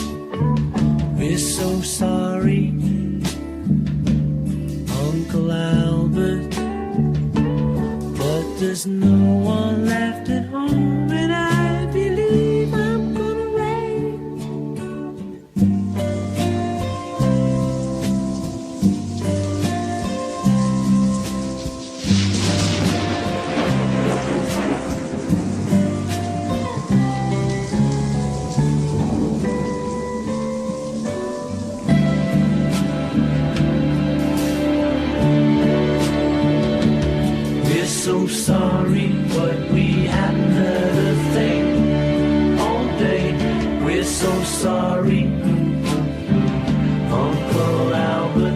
We're so sorry, Uncle Albert. But there's no one left at home, and I believe I'm gonna rain. So sorry, but we haven't heard a thing all day. We're so sorry, Uncle Albert.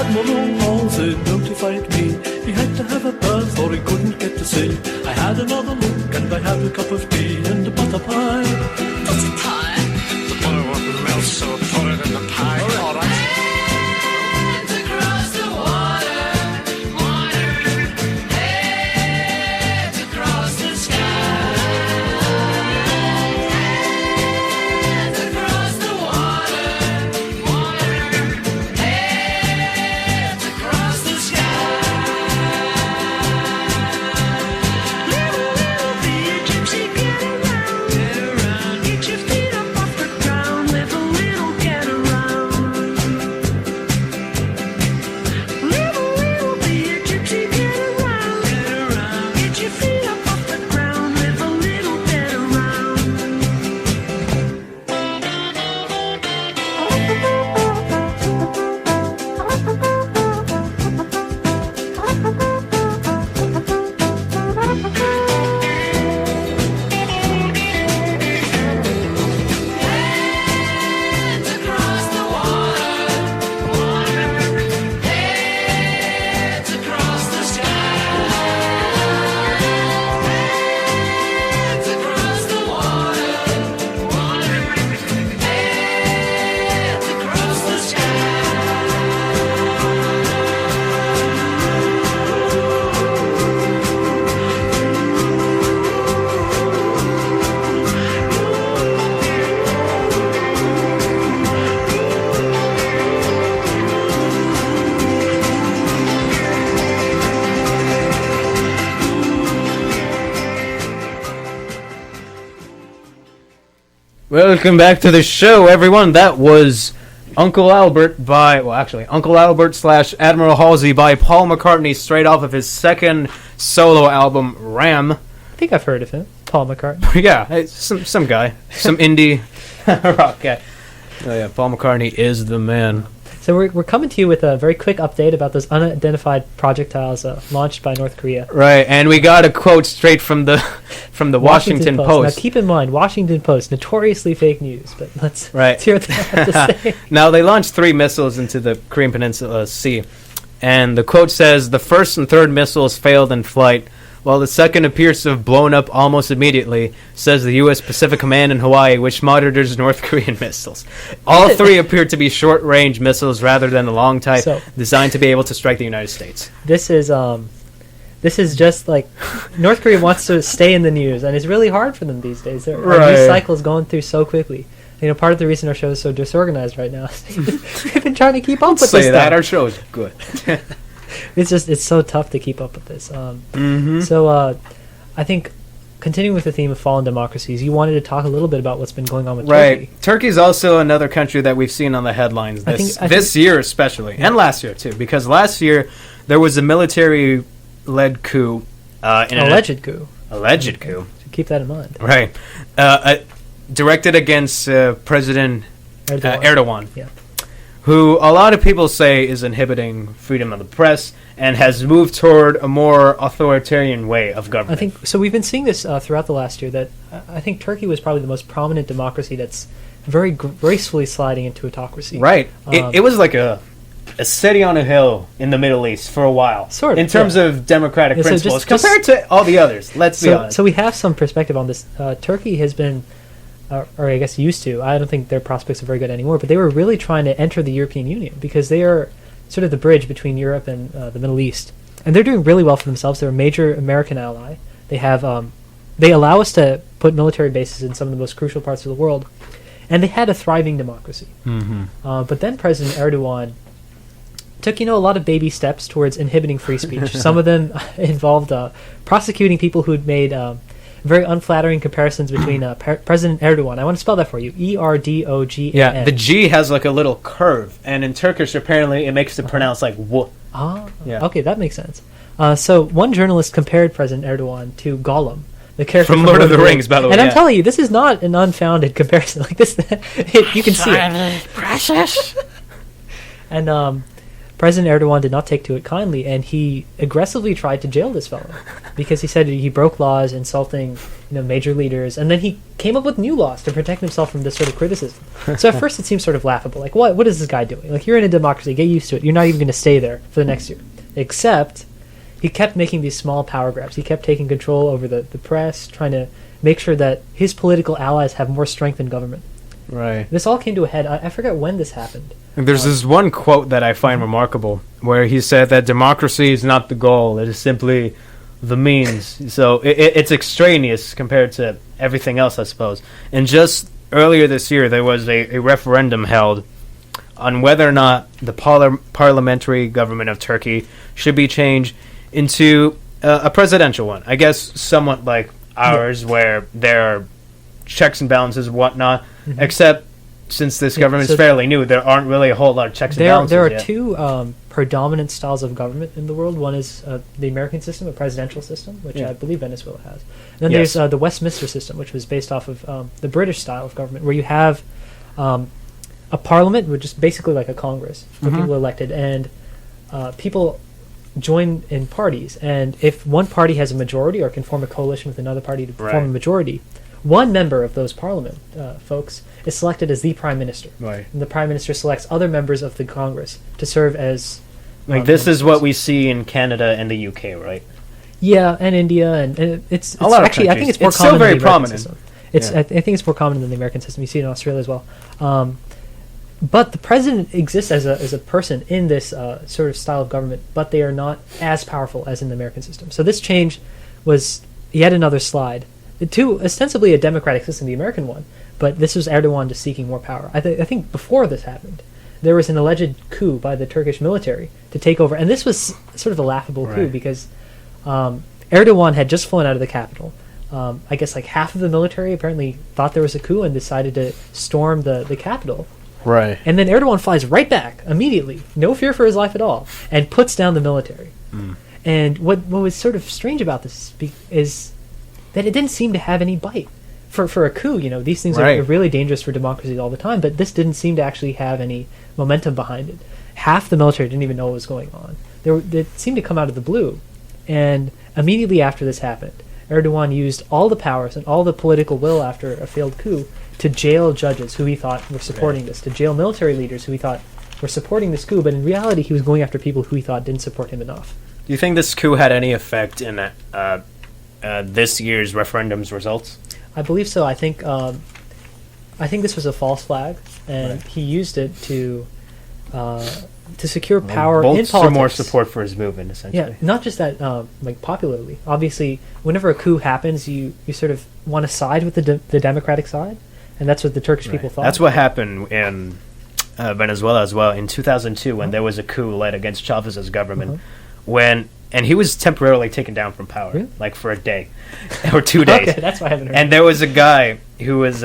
Admiral Halsey notified me he had to have a bath or he couldn't get to sea. I had another look and I had a cup of tea and a butter pie. Butter pie? The butter wouldn't melt, so I put it in the pie. All right. Hands across the water, water. Hands across the sky. Hands across the water, water. Hands across the sky. Little, little bee, gypsy, get around, get around. Get your feet up off the ground, little, little, get around. Little, little bee, gypsy, get around, get around. Get your feet up off the ground, little, little, get around. Hands across the water, water. Hands across the sky. Hands across the water, water. Hands across the sky. Welcome back to the show, everyone. That was Uncle Albert Uncle Albert / Admiral Halsey by Paul McCartney, straight off of his second solo album, Ram. I think I've heard of him, Paul McCartney. Yeah, it's some guy, some indie rock guy. Oh yeah, Paul McCartney is the man. So we're coming to you with a very quick update about those unidentified projectiles launched by North Korea. Right, and we got a quote straight from the Washington Post. Now keep in mind, Washington Post, notoriously fake news, but let's hear what they have to say. Now, they launched 3 missiles into the Korean Peninsula Sea, and the quote says, "The first and third missiles failed in flight, while the second appears to have blown up almost immediately," says the U.S. Pacific Command in Hawaii, which monitors North Korean missiles. All 3 appear to be short-range missiles rather than the long type, designed to be able to strike the United States. This is just like North Korea wants to stay in the news, and it's really hard for them these days. Our news cycle is going through so quickly. You know, part of the reason our show is so disorganized right now is we've been trying to keep up with this stuff. Our show is good. It's so tough to keep up with this. So I think continuing with the theme of fallen democracies, you wanted to talk a little bit about what's been going on with Turkey. Right. Turkey's also another country that we've seen on the headlines this year especially, and last year too, because last year there was a military-led coup. Alleged coup. Alleged coup. So keep that in mind. Right. Directed against President Erdogan. Yeah. Who a lot of people say is inhibiting freedom of the press and has moved toward a more authoritarian way of government. I think so. We've been seeing this throughout the last year. That I think Turkey was probably the most prominent democracy that's very gracefully sliding into autocracy. Right. It was like a city on a hill in the Middle East for a while. Sort of. In terms of democratic principles, compared to all the others. Let's be honest. So we have some perspective on this. Turkey has been, or I guess used to, I don't think their prospects are very good anymore, but they were really trying to enter the European Union because they are sort of the bridge between Europe and the Middle East. And they're doing really well for themselves. They're a major American ally. They have, they allow us to put military bases in some of the most crucial parts of the world. And they had a thriving democracy. But then President Erdogan took, a lot of baby steps towards inhibiting free speech. Some of them involved prosecuting people who'd made very unflattering comparisons between President Erdogan. I want to spell that for you. Erdogan. Yeah, the G has like a little curve, and in Turkish apparently it makes it pronounce like w. Yeah. Okay, that makes sense. So one journalist compared President Erdogan to Gollum, the character from Lord of the Rings, by the way. And I'm telling you, this is not an unfounded comparison. Like this, you can see it. Precious. And President Erdogan did not take to it kindly, and he aggressively tried to jail this fellow because he said he broke laws, insulting major leaders, and then he came up with new laws to protect himself from this sort of criticism. So at first it seems sort of laughable, like what is this guy doing? Like, you're in a democracy, get used to it. You're not even going to stay there for the next year. Except he kept making these small power grabs. He kept taking control over the press, trying to make sure that his political allies have more strength in government. Right. This all came to a head. I forget when this happened. There's this one quote that I find remarkable, where he said that democracy is not the goal; it is simply the means. So it's extraneous compared to everything else, I suppose. And just earlier this year, there was a referendum held on whether or not the parliamentary government of Turkey should be changed into a presidential one. I guess somewhat like ours, where there are checks and balances and whatnot, except since this government is fairly new, there aren't really a whole lot of checks and balances There are yet. two predominant styles of government in the world. One is the American system, a presidential system, which I believe Venezuela has. And then there's the Westminster system, which was based off of the British style of government, where you have a parliament, which is basically like a Congress, where people are elected, and people join in parties. And if one party has a majority or can form a coalition with another party to form a majority, one member of those parliament folks is selected as the prime minister. Right. And the prime minister selects other members of the Congress to serve as... this is what we see in Canada and the UK, right? Yeah, and India, and it's a lot actually, of I think it's countries. more common Still very than the American prominent. system. I think it's more common than the American system. You see it in Australia as well. But the president exists as a person in this sort of style of government, but they are not as powerful as in the American system. So this change was yet another slide to ostensibly a democratic system, the American one, but this was Erdogan just seeking more power. I think before this happened, there was an alleged coup by the Turkish military to take over, and this was sort of a laughable coup because Erdogan had just flown out of the capital. I guess like half of the military apparently thought there was a coup and decided to storm the capital. Right. And then Erdogan flies right back immediately, no fear for his life at all, and puts down the military. And what was sort of strange about this is that it didn't seem to have any bite. For a coup, these things are really dangerous for democracies all the time, but this didn't seem to actually have any momentum behind it. Half the military didn't even know what was going on. It seemed to come out of the blue. And immediately after this happened, Erdogan used all the powers and all the political will after a failed coup to jail judges who he thought were supporting this, to jail military leaders who he thought were supporting this coup, but in reality he was going after people who he thought didn't support him enough. Do you think this coup had any effect in this year's referendum's results? I believe so. I think this was a false flag, and he used it to secure power in politics. For more support for his movement, essentially. Yeah, not just that, like popularly. Obviously, whenever a coup happens, you sort of want to side with the democratic side, and that's what the Turkish people thought. That's what happened in Venezuela as well in 2002 when there was a coup led against Chavez's government, and he was temporarily taken down from power, like for a day or 2 days. Okay, that's why I haven't heard. And there was a guy who was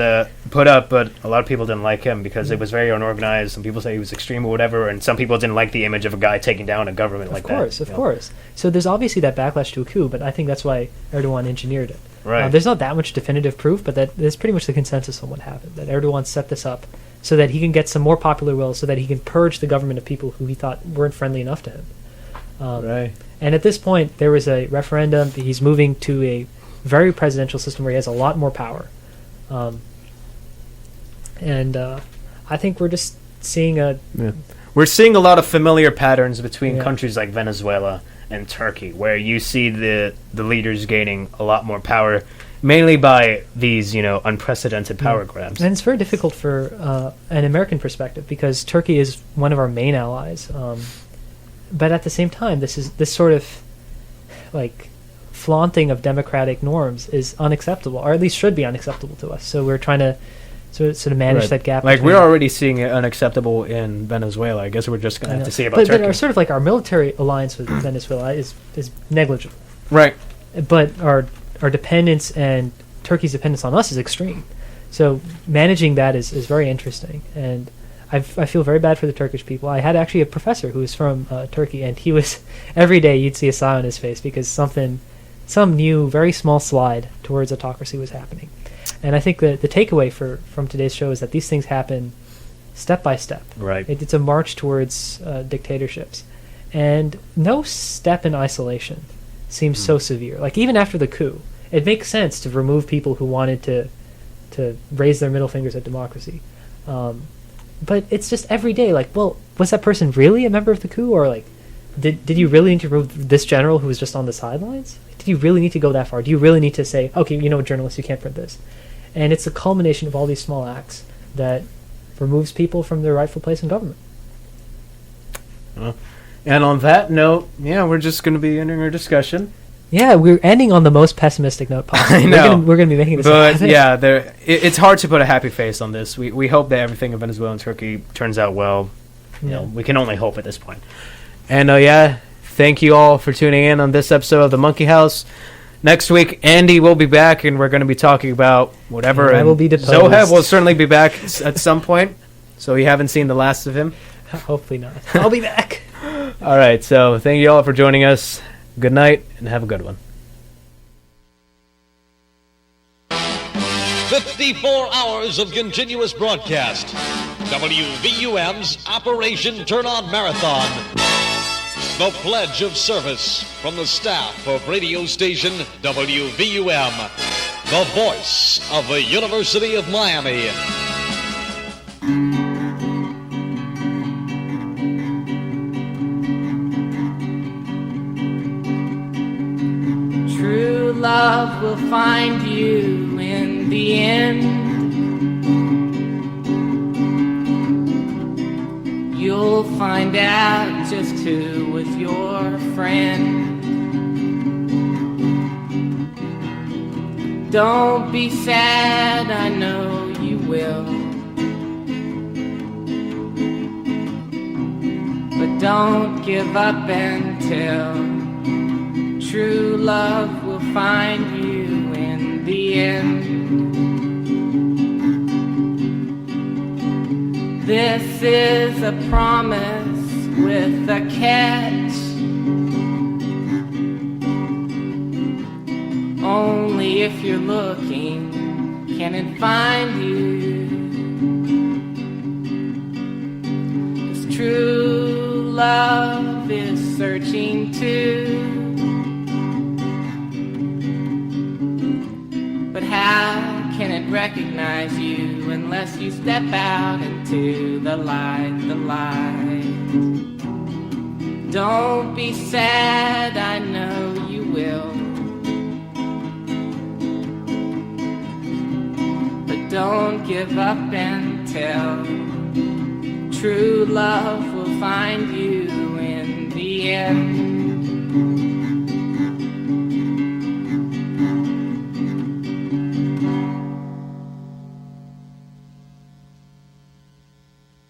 put up, but a lot of people didn't like him because it was very unorganized. Some people say he was extreme or whatever, and some people didn't like the image of a guy taking down a government like that. Of course. So there's obviously that backlash to a coup, but I think that's why Erdogan engineered it. Right. There's not that much definitive proof, but there's pretty much the consensus on what happened, that Erdogan set this up so that he can get some more popular will, so that he can purge the government of people who he thought weren't friendly enough to him. And at this point, there was a referendum. He's moving to a very presidential system where he has a lot more power. I think we're just seeing We're seeing a lot of familiar patterns between countries like Venezuela and Turkey, where you see the leaders gaining a lot more power, mainly by these, unprecedented power grabs. And it's very difficult for an American perspective because Turkey is one of our main allies. But at the same time, this sort of like flaunting of democratic norms is unacceptable, or at least should be unacceptable to us. So we're trying to sort of manage that gap. Like we're already seeing it unacceptable in Venezuela. I guess we're just going to have to see about Turkey. But our military alliance with Venezuela is negligible. Right. But our dependence and Turkey's dependence on us is extreme. So managing that is very interesting. And I feel very bad for the Turkish people. I had actually a professor who was from Turkey, and he was every day you'd see a sigh on his face because some new, very small slide towards autocracy was happening. And I think that the takeaway from today's show is that these things happen step by step. Right. It's a march towards dictatorships. And no step in isolation seems so severe. Like, even after the coup, it makes sense to remove people who wanted to raise their middle fingers at democracy. But it's just every day, like, well, was that person really a member of the coup? Or, like, did you really need to remove this general who was just on the sidelines? Did you really need to go that far? Do you really need to say, okay, journalists, you can't print this? And it's a culmination of all these small acts that removes people from their rightful place in government. And on that note, we're just going to be ending our discussion. Yeah, we're ending on the most pessimistic note possible. I know. We're going to be making this But, happen. it's hard to put a happy face on this. We hope that everything in Venezuela and Turkey turns out well. We can only hope at this point. And, thank you all for tuning in on this episode of The Monkey House. Next week, Andy will be back, and we're going to be talking about whatever. And I will be deposed. Zoheb will certainly be back at some point, so you haven't seen the last of him. Hopefully not. I'll be back. All right, so thank you all for joining us. Good night, and have a good one. 54 hours of continuous broadcast. WVUM's Operation Turn On Marathon. The pledge of service from the staff of radio station WVUM, the voice of the University of Miami. True love will find you in the end. You'll find out just who was your friend. Don't be sad, I know you will. But don't give up until true love will find you in the end. This is a promise with a catch. Only if you're looking can it find you. 'Cause true love is searching too. But how can it recognize you unless you step out into the light, the light? Don't be sad, I know you will. But don't give up until true love will find you